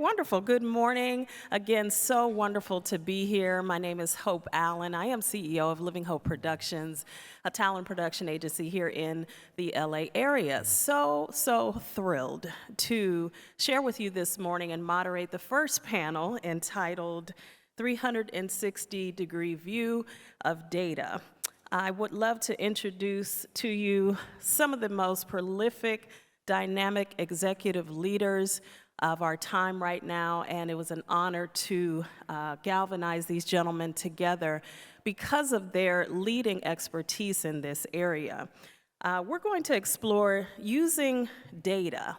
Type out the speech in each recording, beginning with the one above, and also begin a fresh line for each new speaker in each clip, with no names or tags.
Wonderful. Good morning. Again, so wonderful to be here. My name is Hope Allen. I am CEO of Living Hope Productions, a talent production agency here in the LA area. So thrilled to share with you this morning and moderate the first panel entitled 360-Degree View of Data. I would love to introduce to you some of the most prolific, dynamic executive leaders of our time right now, and it was an honor to galvanize these gentlemen together because of their leading expertise in this area. We're going to explore using data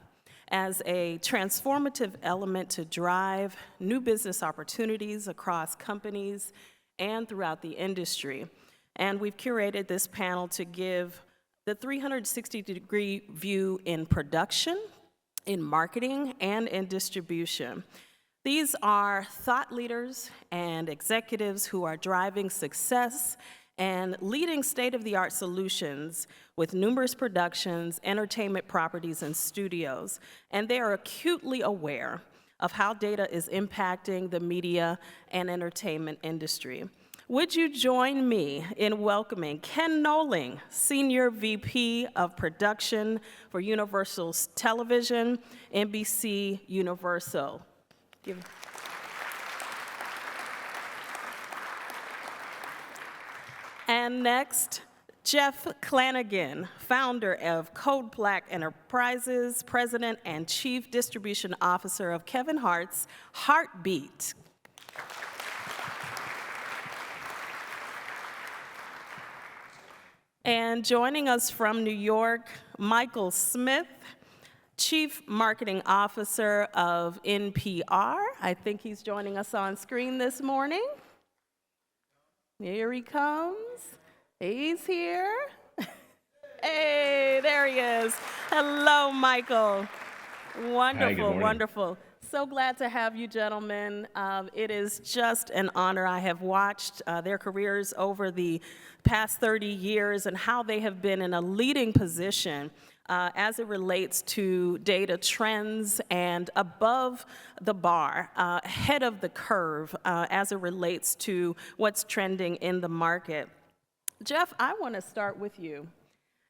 as a transformative element to drive new business opportunities across companies and throughout the industry. And we've curated this panel to give the 360-degree view in production, in marketing, and in distribution. These are thought leaders and executives who are driving success and leading state-of-the-art solutions with numerous productions, entertainment properties, and studios. And they are acutely aware of how data is impacting the media and entertainment industry. Would you join me in welcoming Ken Noling, Senior VP of Production for Universal Television, NBC Universal. And next, Jeff Clanagan, founder of Code Black Enterprises, President and Chief Distribution Officer of Kevin Hart's Heartbeat. And joining us from New York, Michael Smith, Chief Marketing Officer of NPR. I think he's joining us on screen this morning. Here he comes. He's here. Hey, there he is. Hello, Michael. Wonderful, wonderful. So glad to have you, gentlemen. It is just an honor. I have watched their careers over the past 30 years and how they have been in a leading position as it relates to data trends and above the bar, ahead of the curve as it relates to what's trending in the market. Jeff, I want to start with you.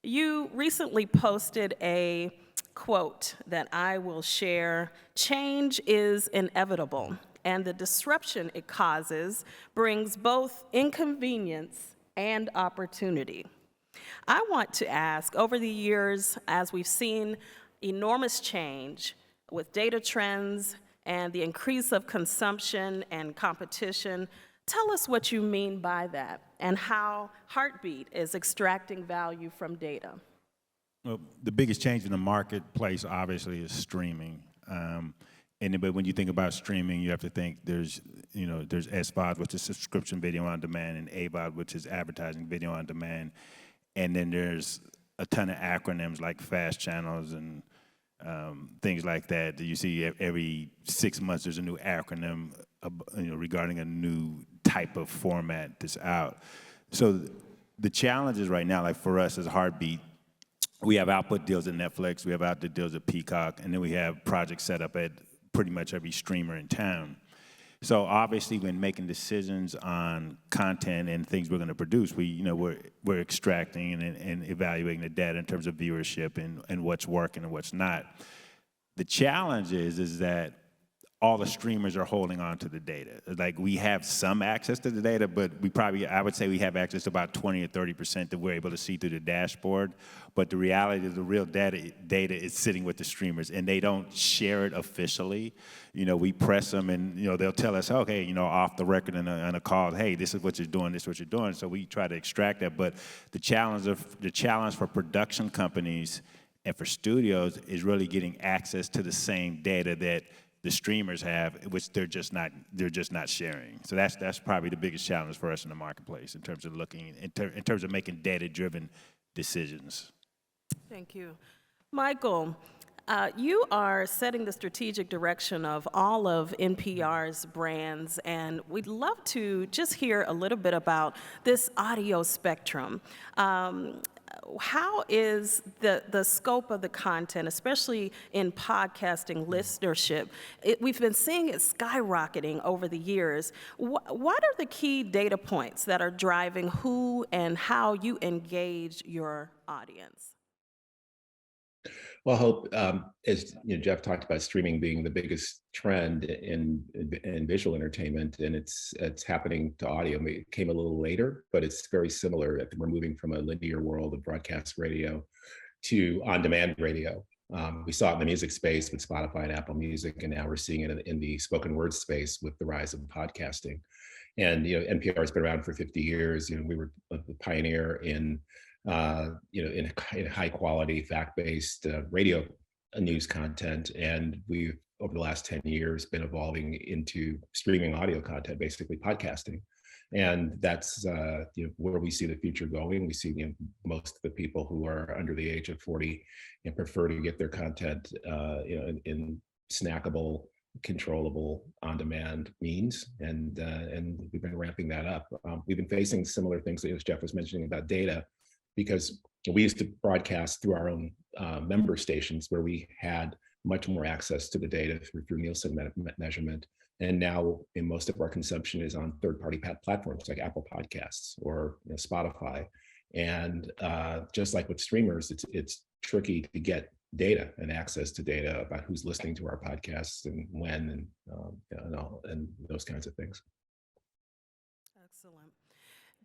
You recently posted a quote that I will share. Change is inevitable, and the disruption it causes brings both inconvenience and opportunity. I want to ask, over the years, as we've seen enormous change with data trends and the increase of consumption and competition, tell us what you mean by that and how Heartbeat is extracting value from data.
Well, the biggest change in the marketplace, obviously, is streaming. But when you think about streaming, you have to think there's SVOD, which is subscription video on demand, and AVOD, which is advertising video on demand. And then there's a ton of acronyms like fast channels and things like that. You see every 6 months there's a new acronym regarding a new type of format that's out. So the challenge is right now, like for us as Heartbeat, we have output deals at Netflix, we have output deals at Peacock, and then we have projects set up at pretty much every streamer in town. So obviously, when making decisions on content and things we're going to produce, we're extracting and evaluating the data in terms of viewership and what's working and what's not. The challenge is that all the streamers are holding on to the data. Like, we have some access to the data, but I would say we have access to about 20 or 30% that we're able to see through the dashboard. But the reality is the real data is sitting with the streamers, and they don't share it officially. We press them, and they'll tell us, okay, off the record in a call, hey, this is what you're doing, this is what you're doing. So we try to extract that. But the challenge for production companies and for studios is really getting access to the same data that the streamers have, which they're just not sharing. So that's probably the biggest challenge for us in the marketplace in terms of in terms of making data-driven decisions.
Thank you. Michael, you are setting the strategic direction of all of NPR's brands, and we'd love to just hear a little bit about this audio spectrum. how is the scope of the content, especially in podcasting listenership? We've been seeing it skyrocketing over the years. What are the key data points that are driving who and how you engage your audience?
Well, I hope, as Jeff talked about streaming being the biggest trend in visual entertainment, and it's happening to audio. It came a little later, but it's very similar. We're moving from a linear world of broadcast radio to on-demand radio. We saw it in the music space with Spotify and Apple Music, and now we're seeing it in the spoken word space with the rise of podcasting. And NPR has been around for 50 years. We were the pioneer in in high quality, fact-based radio news content. And we've, over the last 10 years, been evolving into streaming audio content, basically podcasting. And that's where we see the future going. We see most of the people who are under the age of 40 and prefer to get their content in snackable, controllable, on-demand means, and we've been ramping that up. We've been facing similar things as Jeff was mentioning about data, because we used to broadcast through our own member stations where we had much more access to the data through Nielsen measurement. And now in most of our consumption is on third-party platforms like Apple Podcasts or Spotify. And just like with streamers, it's tricky to get data and access to data about who's listening to our podcasts and when, and those kinds of things.
Excellent.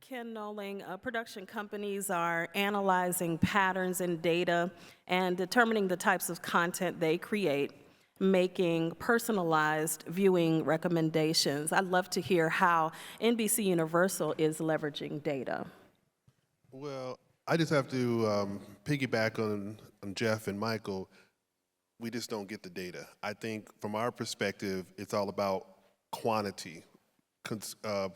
Ken Noling, production companies are analyzing patterns in data and determining the types of content they create, making personalized viewing recommendations. I'd love to hear how NBC Universal is leveraging data.
Well, I just have to piggyback on Jeff and Michael. We just don't get the data. I think from our perspective, it's all about quantity.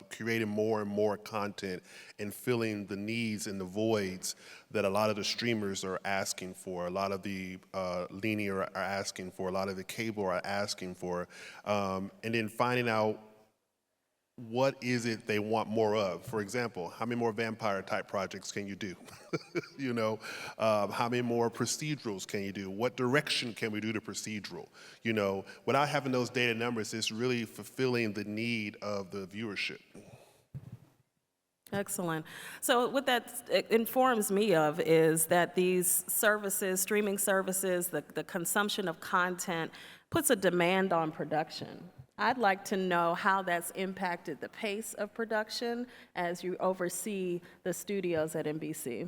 Creating more and more content and filling the needs and the voids that a lot of the streamers are asking for, a lot of the linear are asking for, a lot of the cable are asking for, and then finding out what is it they want more of. For example, how many more vampire type projects can you do? How many more procedurals can you do? What direction can we do to procedural? Without having those data numbers, it's really fulfilling the need of the viewership.
Excellent. So what that informs me of is that these services, streaming services, the consumption of content puts a demand on production. I'd like to know how that's impacted the pace of production as you oversee the studios at NBC.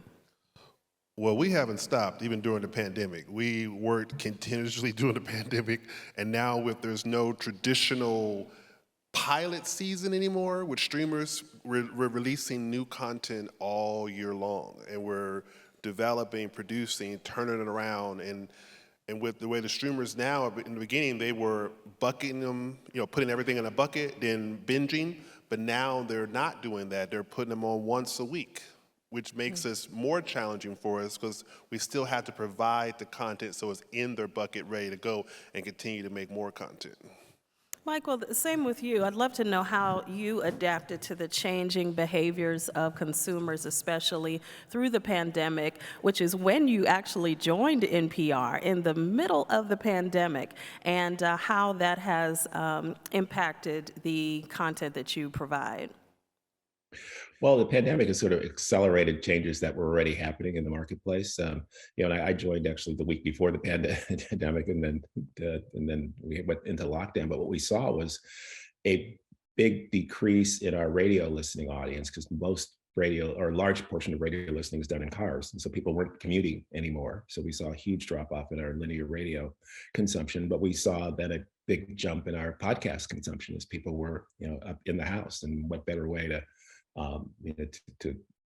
Well, we haven't stopped even during the pandemic. We worked continuously during the pandemic, and now there's no traditional pilot season anymore with streamers, we're releasing new content all year long, and we're developing, producing, turning it around, and with the way the streamers now, in the beginning, they were bucketing them, putting everything in a bucket, then binging, but now they're not doing that. They're putting them on once a week, which makes us more challenging for us because we still have to provide the content so it's in their bucket, ready to go, and continue to make more content.
Michael, the same with you. I'd love to know how you adapted to the changing behaviors of consumers, especially through the pandemic, which is when you actually joined NPR in the middle of the pandemic, and how that has impacted the content that you provide.
Well, the pandemic has sort of accelerated changes that were already happening in the marketplace. And I joined actually the week before the pandemic, and then we went into lockdown. But what we saw was a big decrease in our radio listening audience, because most radio, or a large portion of radio listening, is done in cars, and so people weren't commuting anymore. So we saw a huge drop off in our linear radio consumption. But we saw then a big jump in our podcast consumption as people were, up in the house, and what better way to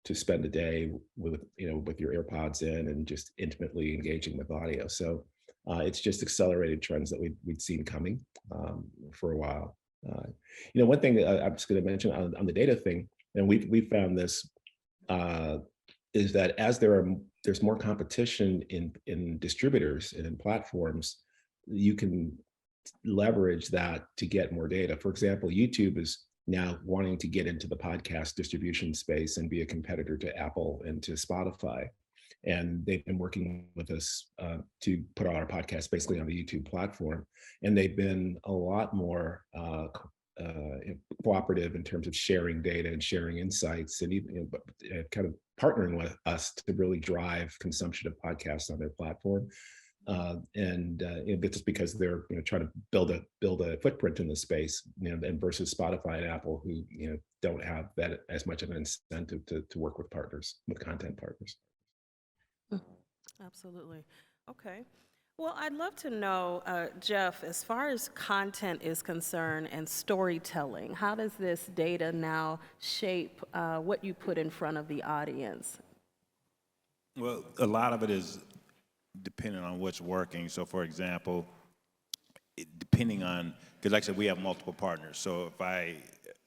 to spend a day with your AirPods in and just intimately engaging with audio. So it's just accelerated trends that we'd seen coming for a while. One thing that I'm just going to mention on the data thing, and we found this, is that as there's more competition in distributors and in platforms, you can leverage that to get more data. For example, YouTube is now wanting to get into the podcast distribution space and be a competitor to Apple and to Spotify. and they've been working with us to put all our podcasts basically on the YouTube platform. And they've been a lot more cooperative in terms of sharing data and sharing insights, and even kind of partnering with us to really drive consumption of podcasts on their platform. Just because they're trying to build a footprint in the space, and versus Spotify and Apple, who don't have that as much of an incentive to work with partners, with content partners.
Absolutely. Okay. Well, I'd love to know, Jeff, as far as content is concerned and storytelling, how does this data now shape what you put in front of the audience?
Well, a lot of it is depending on what's working. So, for example, depending on, because like I said, we have multiple partners. So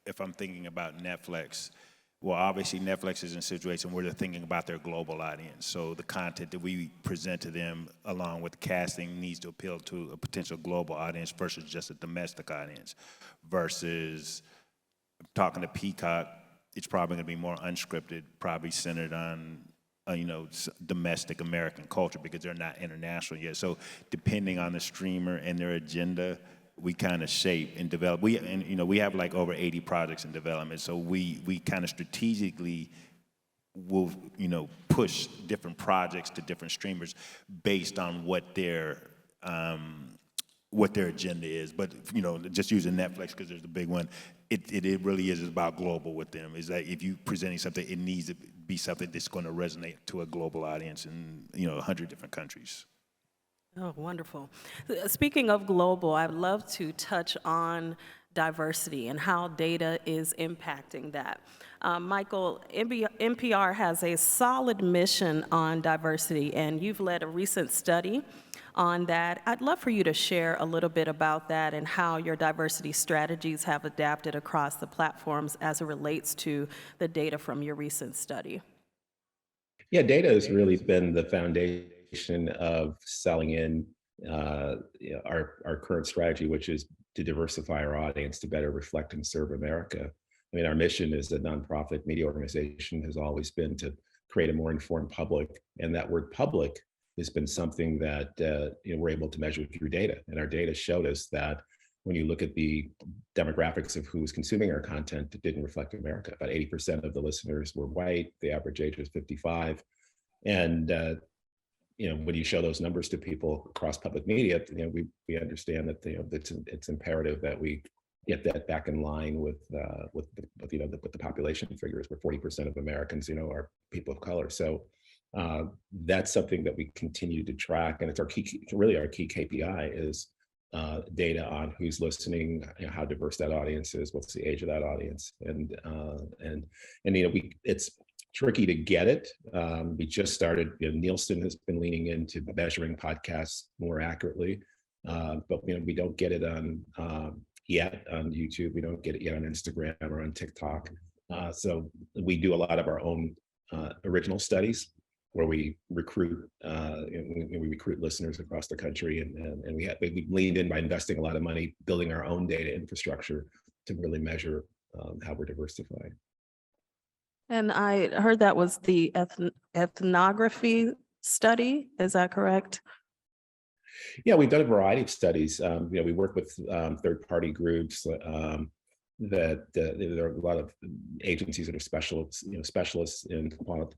if I'm thinking about Netflix, well, obviously Netflix is in a situation where they're thinking about their global audience. So the content that we present to them along with casting needs to appeal to a potential global audience versus just a domestic audience. Versus talking to Peacock, it's probably going to be more unscripted, probably centered on domestic American culture because they're not international yet. So depending on the streamer and their agenda, we kind of shape and develop. We have like over 80 projects in development. So we kind of strategically will push different projects to different streamers based on what their agenda is. But just using Netflix because there's the big one. It really is about global with them. Is that if you're presenting something, it needs to be something that's going to resonate to a global audience in 100 different countries.
Oh, wonderful. Speaking of global, I'd love to touch on diversity and how data is impacting that. Michael, NPR has a solid mission on diversity, and you've led a recent study on that. I'd love for you to share a little bit about that and how your diversity strategies have adapted across the platforms as it relates to the data from your recent study.
Yeah, data has really been the foundation of selling in our current strategy, which is to diversify our audience to better reflect and serve America. I mean, our mission as a nonprofit media organization has always been to create a more informed public, and that word "public" has been something that we're able to measure through data. And our data showed us that when you look at the demographics of who was consuming our content, it didn't reflect America. About 80% of the listeners were white. The average age was 55. And when you show those numbers to people across public media, we understand that it's imperative that we get that back in line with the population figures, where 40% of Americans are people of color. So that's something that we continue to track, and it's our key KPI is data on who's listening, how diverse that audience is, what's the age of that audience, and it's tricky to get it. We just started. Nielsen has been leaning into measuring podcasts more accurately, but we don't get it on yet on YouTube. We don't get it yet on Instagram or on TikTok. So we do a lot of our own original studies where we recruit listeners across the country, and we leaned in by investing a lot of money building our own data infrastructure to really measure how we're diversifying.
And I heard that was the ethnography study. Is that correct?
Yeah, we've done a variety of studies. We work with third-party groups. There are a lot of agencies that are specialists in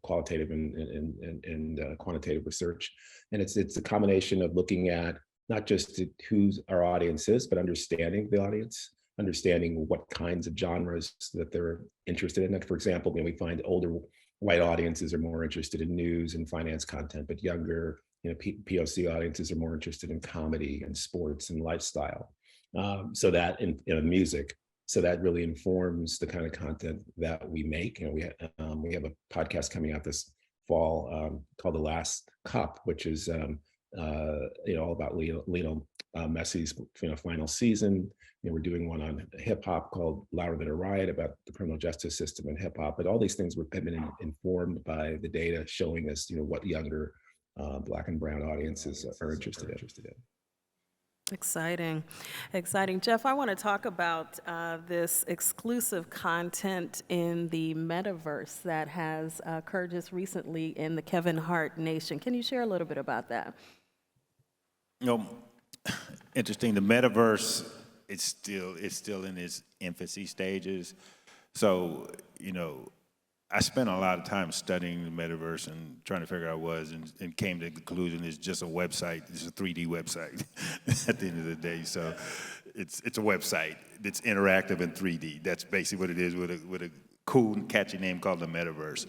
qualitative and quantitative research, and it's a combination of looking at not just who our audience is, but understanding the audience, understanding what kinds of genres that they're interested in. Like, for example, we find older white audiences are more interested in news and finance content, but younger POC audiences are more interested in comedy and sports and lifestyle. So that in music. So that really informs the kind of content that we make. We have a podcast coming out this fall called The Last Cup, which is all about Lionel Messi's final season. We're doing one on hip hop called Louder Than a Riot, about the criminal justice system and hip hop. But all these things have been informed by the data showing us what younger Black and brown audiences are interested in.
Exciting, exciting. Jeff, I want to talk about this exclusive content in the metaverse that has occurred just recently in the Kevin Hart Nation. Can you share a little bit about that?
You know, interesting. The metaverse, it's still in its infancy stages. So, I spent a lot of time studying the metaverse and trying to figure out what it was, and came to the conclusion it's just a website. It's a 3D website at the end of the day. So it's a website that's interactive in 3D. That's basically what it is, with a cool and catchy name called the metaverse.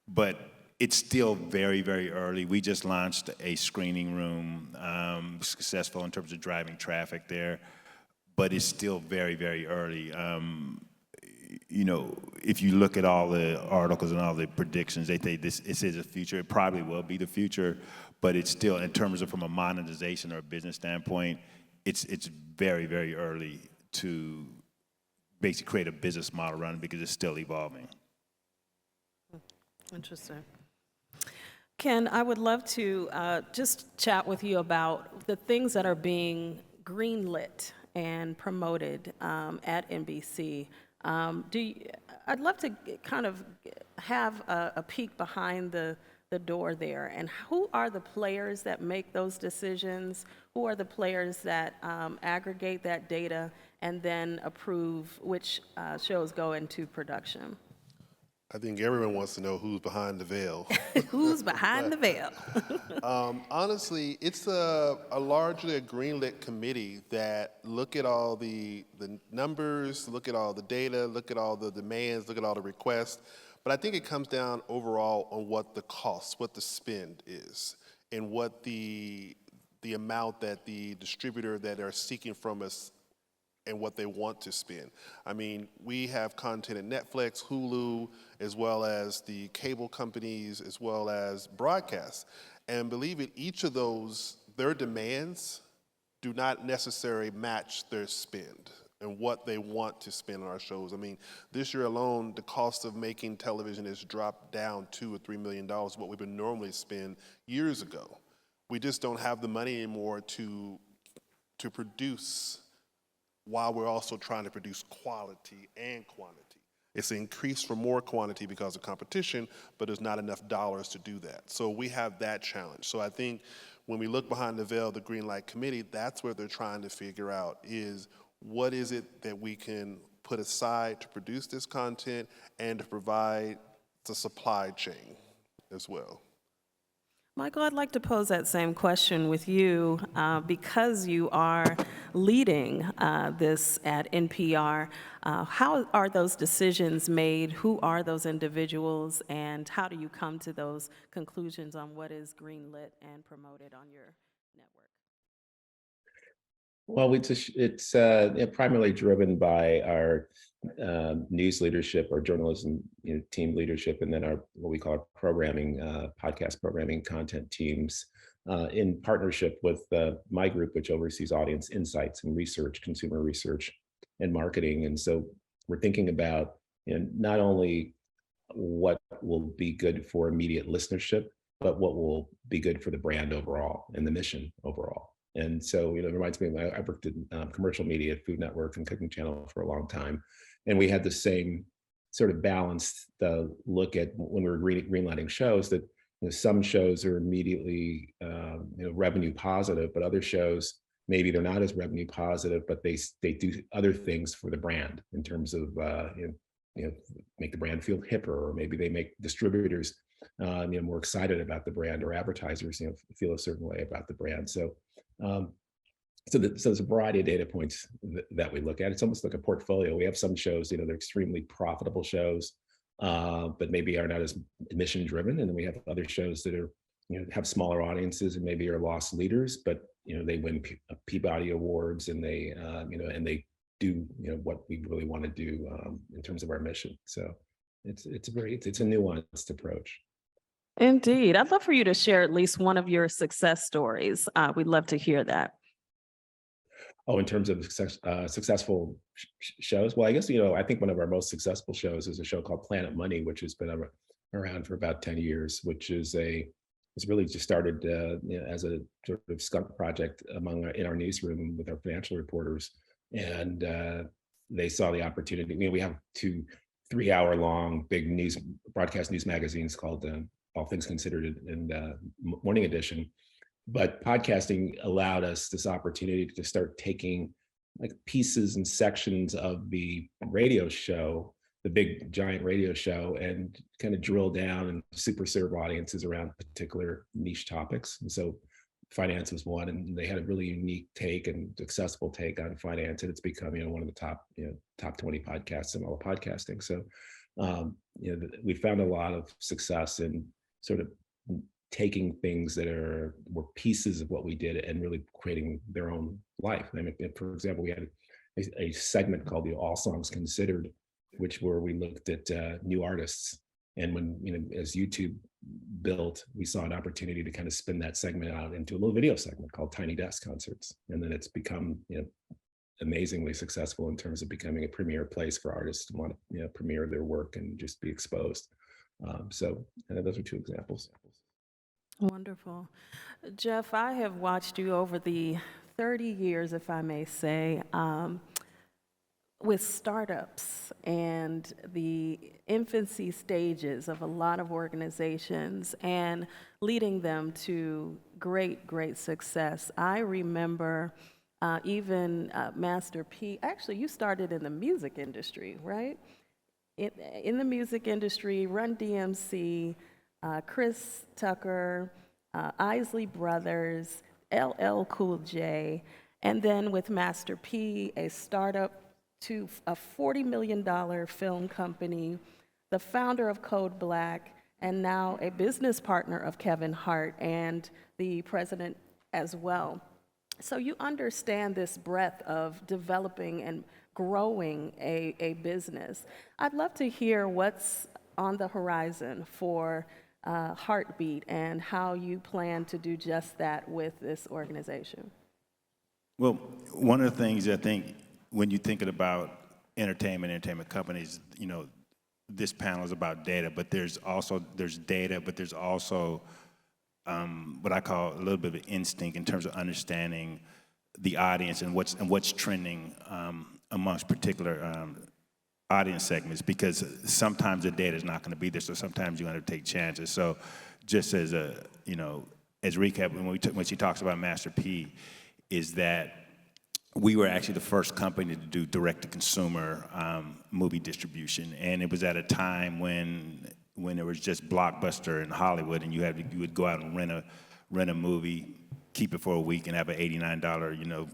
But it's still very, very early. We just launched a screening room, successful in terms of driving traffic there, but it's still very, very early. If you look at all the articles and all the predictions, they say this is the future. It probably will be the future, but it's still, in terms of from a monetization or a business standpoint, it's very, very early to basically create a business model around it because it's still evolving.
Interesting. Ken, I would love to just chat with you about the things that are being greenlit and promoted at NBC. I'd love to kind of have a peek behind the door there, and who are the players that make those decisions? Who are the players that aggregate that data and then approve which shows go into production?
I think everyone wants to know who's behind the veil.
Who's behind the veil?
Honestly, it's largely a greenlit committee that look at all the numbers, look at all the data, look at all the demands, look at all the requests. But I think it comes down overall on what the cost, what the spend is, and what the amount that the distributor that are seeking from us and what they want to spend. I mean, we have content at Netflix, Hulu, as well as the cable companies, as well as broadcast. And believe it, each of those, their demands do not necessarily match their spend and what they want to spend on our shows. I mean, this year alone, the cost of making television has dropped down $2 or $3 million, what we would normally spend years ago. We just don't have the money anymore to produce, while we're also trying to produce quality and quantity. It's increased for more quantity because of competition, but there's not enough dollars to do that. So we have that challenge. So I think when we look behind the veil, the Greenlight Committee, that's what they're trying to figure out is what is it that we can put aside to produce this content and to provide the supply chain as well.
Michael, I'd like to pose that same question with you because you are leading this at NPR. How are those decisions made? Who are those individuals? And how do you come to those conclusions on what is greenlit and promoted on your network?
Well, it's primarily driven by our news leadership or journalism team leadership, and then our what we call our programming, podcast programming content teams, in partnership with my group, which oversees audience insights and research, consumer research, and marketing. And so we're thinking about not only what will be good for immediate listenership, but what will be good for the brand overall and the mission overall. And so, it reminds me of I worked in commercial media at Food Network and Cooking Channel for a long time. And we had the same sort of balanced look at when we were greenlighting shows that some shows are immediately revenue positive, but other shows, maybe they're not as revenue positive, but they do other things for the brand in terms of make the brand feel hipper, or maybe they make distributors more excited about the brand, or advertisers feel a certain way about the brand. So so there's a variety of data points that we look at. It's almost like a portfolio. We have some shows, they're extremely profitable shows, but maybe are not as mission driven. And then we have other shows that are, have smaller audiences and maybe are loss leaders, but they win Peabody Awards, and they, and they do, what we really want to do in terms of our mission. So it's a nuanced approach.
Indeed. I'd love for you to share at least one of your success stories. We'd love to hear that.
Oh, in terms of successful shows? Well, I guess, I think one of our most successful shows is a show called Planet Money, which has been around for about 10 years, which is was really just started as a sort of skunk project in our newsroom with our financial reporters, and they saw the opportunity. We have 2 3-hour long big broadcast news magazines called All Things Considered and Morning Edition. But podcasting allowed us this opportunity to start taking like pieces and sections of the radio show, the big giant radio show, and kind of drill down and super serve audiences around particular niche topics. And so finance was one, and they had a really unique take and accessible take on finance, and it's become one of the top 20 podcasts in all of podcasting. So we found a lot of success in sort of taking things that were pieces of what we did and really creating their own life. I mean, for example, we had a segment called the All Songs Considered, where we looked at new artists. And when, as YouTube built, we saw an opportunity to kind of spin that segment out into a little video segment called Tiny Desk Concerts. And then it's become, amazingly successful in terms of becoming a premier place for artists to want to, premiere their work and just be exposed. So those are 2 examples.
Wonderful. Jeff, I have watched you over the 30 years, if I may say, with startups and the infancy stages of a lot of organizations and leading them to great, great success. I remember even Master P, actually you started in the music industry, right? In the music industry, Run DMC, Chris Tucker, Isley Brothers, LL Cool J, and then with Master P, a startup to a $40 million film company, the founder of Code Black, and now a business partner of Kevin Hart and the president as well. So you understand this breadth of developing and growing a business. I'd love to hear what's on the horizon for Heartbeat and how you plan to do just that with this organization.
Well, one of the things I think when you're thinking about entertainment companies, this panel is about data, but there's data, but there's also what I call a little bit of instinct in terms of understanding the audience and what's trending amongst particular audience segments, because sometimes the data is not going to be there, so sometimes you're going to take chances. So just as as recap, when she talks about Master P, is that we were actually the first company to do direct-to-consumer movie distribution, and it was at a time when there was just Blockbuster in Hollywood, and you would go out and rent a movie, keep it for a week, and have an $89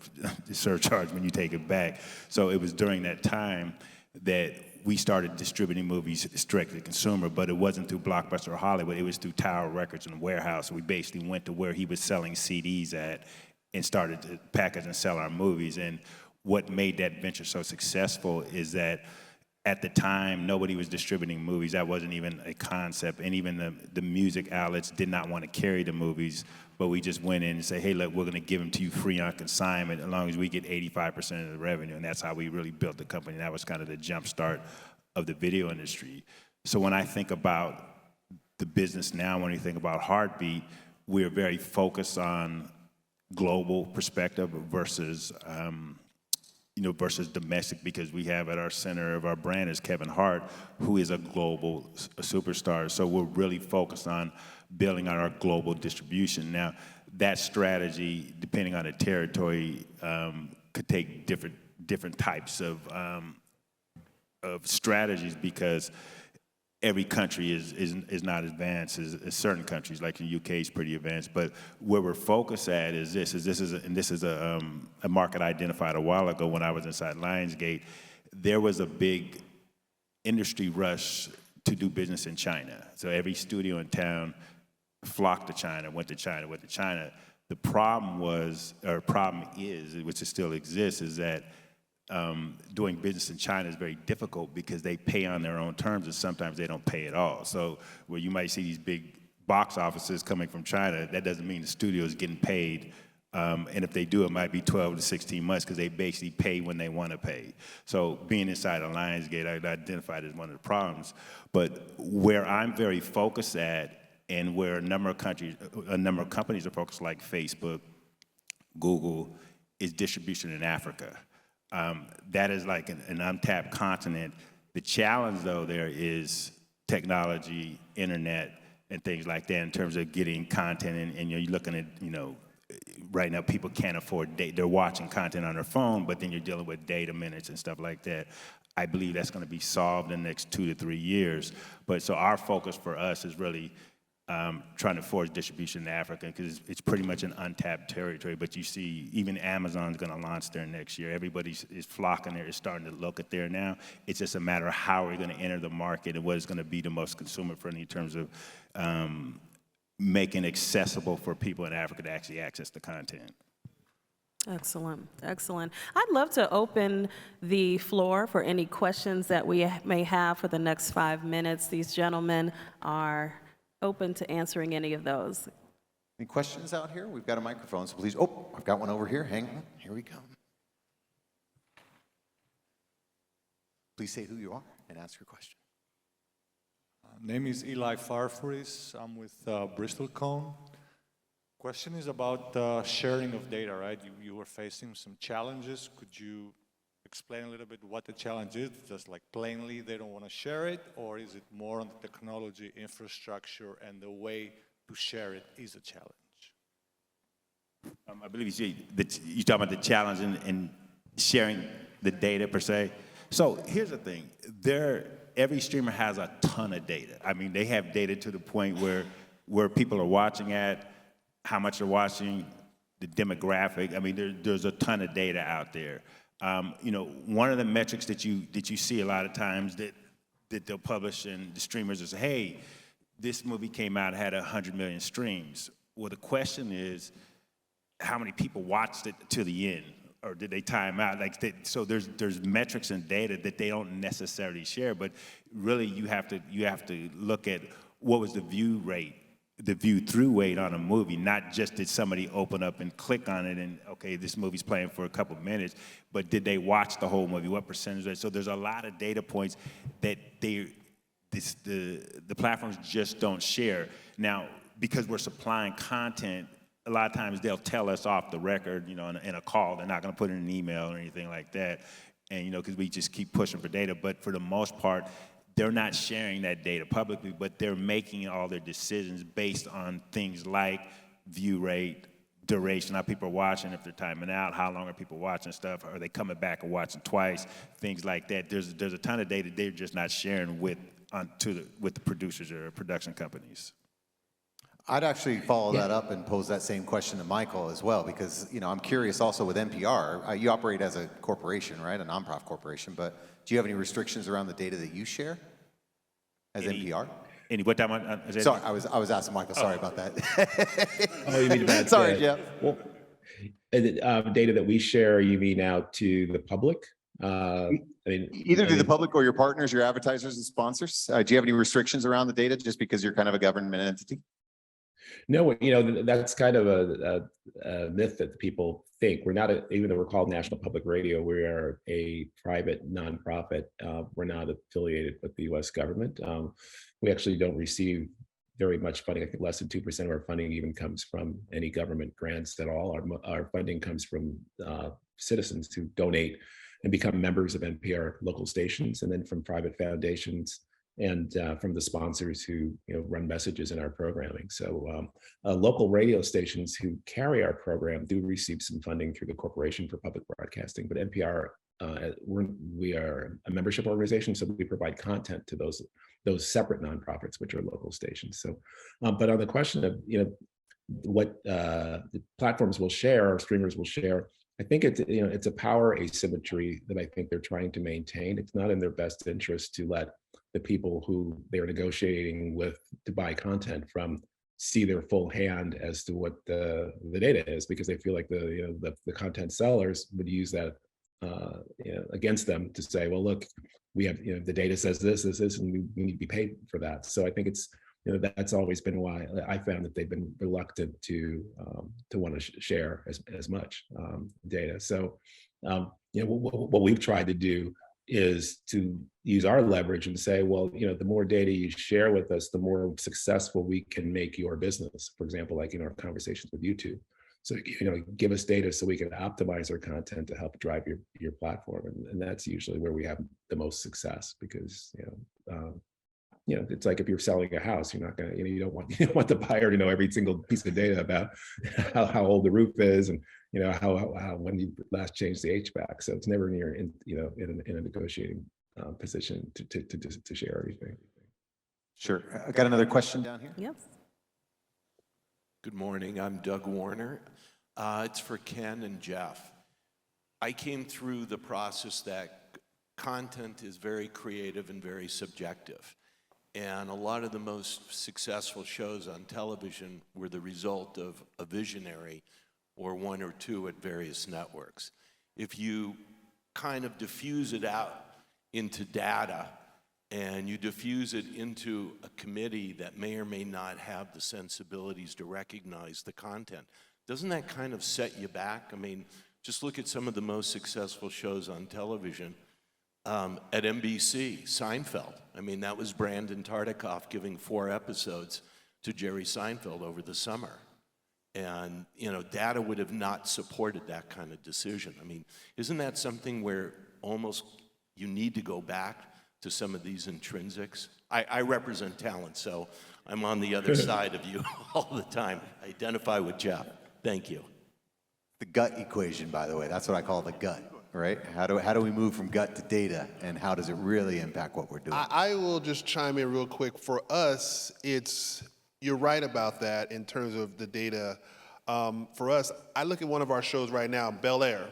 surcharge when you take it back. So it was during that time that we started distributing movies direct to consumer, but it wasn't through Blockbuster or Hollywood. It was through Tower Records and Warehouse. We basically went to where he was selling CDs at and started to package and sell our movies. And what made that venture so successful is that at the time, nobody was distributing movies. That wasn't even a concept. And even the music outlets did not want to carry the movies, but we just went in and said, hey, look, we're going to give them to you free on consignment as long as we get 85% of the revenue. And that's how we really built the company. And that was kind of the jump start of the video industry. So when I think about the business now, when we think about Heartbeat, we're very focused on global perspective versus versus domestic, because we have at our center of our brand is Kevin Hart, who is a global superstar. So we're really focused on building out our global distribution. Now, that strategy, depending on the territory, could take different types of strategies, because every country is not advanced as certain countries. Like the UK is pretty advanced, but where we're focused at is this is a market I identified a while ago when I was inside Lionsgate. There was a big industry rush to do business in China. So every studio in town flocked to China, went to China. The problem is, which it still exists, is that doing business in China is very difficult because they pay on their own terms, and sometimes they don't pay at all. So where you might see these big box offices coming from China, that doesn't mean the studio is getting paid. And if they do, it might be 12 to 16 months because they basically pay when they want to pay. So being inside of Lionsgate, I identified as one of the problems. But where I'm very focused at and where a number of companies are focused, like Facebook, Google, is distribution in Africa. That is like an untapped continent. The challenge, though, there is technology, internet, and things like that in terms of getting content. And you're looking at, right now people can't afford data. They're watching content on their phone, but then you're dealing with data minutes and stuff like that. I believe that's going to be solved in the next 2 to 3 years. But so our focus for us is really trying to force distribution in Africa, because it's pretty much an untapped territory. But you see, even Amazon's going to launch there next year. Everybody is flocking there, is starting to look at there now. It's just a matter of how we're going to enter the market and what is going to be the most consumer friendly in terms of making accessible for people in Africa to actually access the content.
Excellent, excellent. I'd love to open the floor for any questions that we may have for the next 5 minutes. These gentlemen are open to answering any of those.
Any questions out here? We've got a microphone, so please. Oh, I've got one over here. Hang on. Here we come. Please say who you are and ask your question.
Name is Eli Farfuris. I'm with Bristol Cone. Question is about sharing of data, right? You were facing some challenges. Could you explain a little bit what the challenge is? Just like plainly they don't want to share it, or is it more on the technology infrastructure and the way to share it is a challenge?
I believe you talk about the challenge in sharing the data per se. So here's the thing: every streamer has a ton of data. I mean, they have data to the point where people are watching at, how much they're watching, the demographic. I mean, there's a ton of data out there. One of the metrics that you see a lot of times that they'll publish, and the streamers will say, hey, this movie came out, had 100 million streams. Well, the question is, how many people watched it to the end, or did they time out? So there's metrics and data that they don't necessarily share, but really you have to look at what was the view rate, the view through rate on a movie, not just did somebody open up and click on it and, okay, this movie's playing for a couple of minutes, but did they watch the whole movie? What percentage? So there's a lot of data points that the platforms just don't share. Now, because we're supplying content, a lot of times they'll tell us off the record, in a call. They're not going to put in an email or anything like that, and because we just keep pushing for data. But for the most part, they're not sharing that data publicly, but they're making all their decisions based on things like view rate, duration, how people are watching, if they're timing out, how long are people watching stuff, are they coming back and watching twice, things like that. There's a ton of data they're just not sharing with the producers or production companies.
I'd actually follow that up and pose that same question to Michael as well, because I'm curious also with NPR. You operate as a corporation, right? A nonprofit corporation, but do you have any restrictions around the data that you share as NPR?
What time?
Sorry, I was asking Michael. Sorry about that.
Oh, you mean about
Sorry, Jeff.
Well, data that we share, you mean out to the public?
Either to the public or your partners, your advertisers and sponsors. Do you have any restrictions around the data just because you're kind of a government entity?
No, that's kind of a myth that people think. We're not, even though we're called National Public Radio, we are a private nonprofit. We're not affiliated with the U.S. government. We actually don't receive very much funding. I think less than 2% of our funding even comes from any government grants at all. Our funding comes from citizens who donate and become members of NPR local stations, and then from private foundations and from the sponsors who run messages in our programming. So local radio stations who carry our program do receive some funding through the Corporation for Public Broadcasting, but NPR, we are a membership organization, so we provide content to those separate nonprofits, which are local stations. So, but on the question of what the platforms will share or streamers will share, I think it's a power asymmetry that I think they're trying to maintain. It's not in their best interest to let the people who they're negotiating with to buy content from see their full hand as to what the data is, because they feel like the content sellers would use that against them to say, well, look, we have the data says this, and we need to be paid for that. So I think it's that's always been why I found that they've been reluctant to want to share as much data. So what we've tried to do is to use our leverage and say, well, the more data you share with us, the more successful we can make your business. For example, like in our conversations with YouTube. So, give us data so we can optimize our content to help drive your platform. And that's usually where we have the most success because, it's like if you're selling a house, you're not going to, you don't want the buyer to know every single piece of data about how old the roof is and, how when you last changed the HVAC. So it's never near in a negotiating position to share everything.
Sure. I got another question down here.
Yes.
Good morning. I'm Doug Warner. It's for Ken and Jeff. I came through the process that content is very creative and very subjective. And a lot of the most successful shows on television were the result of a visionary or one or two at various networks. If you kind of diffuse it out into data and you diffuse it into a committee that may or may not have the sensibilities to recognize the content, doesn't that kind of set you back? I mean, just look at some of the most successful shows on television. At NBC, Seinfeld. I mean, that was Brandon Tartikoff giving 4 episodes to Jerry Seinfeld over the summer. And, data would have not supported that kind of decision. I mean, isn't that something where almost you need to go back to some of these intrinsics? I represent talent, so I'm on the other side of you all the time. I identify with Jeff. Thank you.
The gut equation, by the way, that's what I call the gut, right? How do we move from gut to data, and how does it really impact what we're doing?
I will just chime in real quick. For us, you're right about that in terms of the data. For us, I look at one of our shows right now, Bel Air.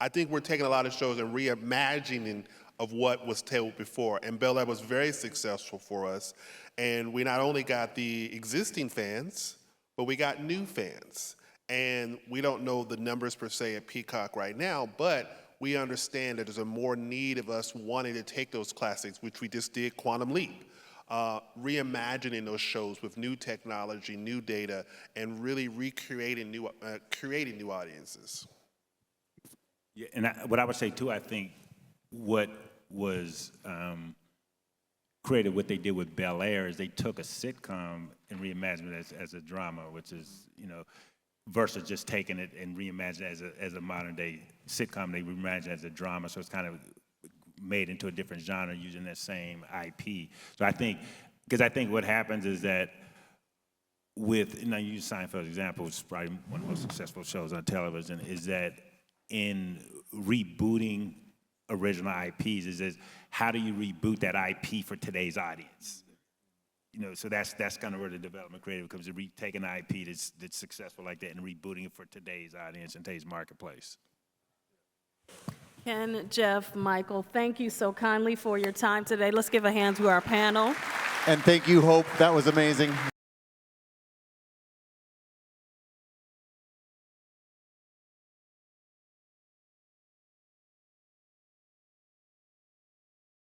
I think we're taking a lot of shows and reimagining of what was told before. And Bel Air was very successful for us. And we not only got the existing fans, but we got new fans. And we don't know the numbers per se at Peacock right now, but we understand that there's a more need of us wanting to take those classics, which we just did, Quantum Leap, reimagining those shows with new technology, new data, and really recreating creating new audiences.
Yeah, and what I would say too, I think what was created, what they did with Bel Air is they took a sitcom and reimagined it as a drama, which is, versus just taking it and reimagining it as a modern day sitcom. They reimagined it as a drama, so it's kind of made into a different genre using that same IP. So I think what happens is that with, I use Seinfeld as an example, which is probably one of the most successful shows on television, is that in rebooting original IPs, is how do you reboot that IP for today's audience? So that's kind of where the development creative comes in, taking an IP that's successful like that and rebooting it for today's audience and today's marketplace.
Ken, Jeff, Michael, thank you so kindly for your time today. Let's give a hand to our panel.
And thank you, Hope. That was amazing.